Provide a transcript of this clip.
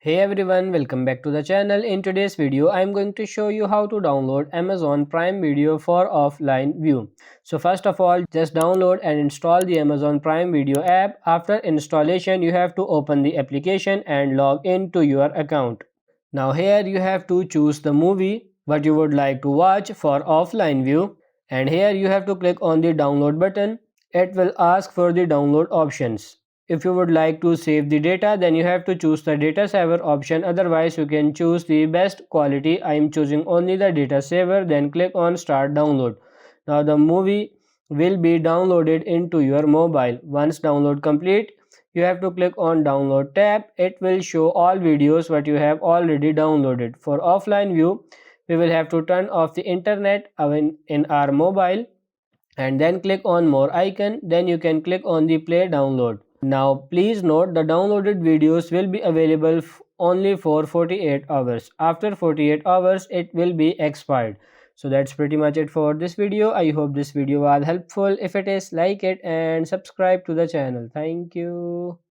Hey everyone, welcome back to the channel. In today's video, I am going to show you how to download Amazon Prime Video for offline view. So first of all, just download and install the Amazon Prime Video app. After installation, you have to open the application and log into your account. Now here you have to choose the movie what you would like to watch for offline view, and here you have to click on the download button. It will ask for the download options. If you would like to save the data, then you have to choose the data saver option. Otherwise you can choose the best quality. I am choosing only the data saver. Then click on start download. Now the movie will be downloaded into your mobile. Once download complete, you have to click on download tab. It will show all videos what you have already downloaded. For offline view, we will have to turn off the internet in our mobile and then click on more icon. Then you can click on the play download. Now please note the downloaded videos will be available only for 48 hours. After 48 hours it will be expired. So that's pretty much it for this video. I hope this video was helpful. If it is, like it and subscribe to the channel. Thank you.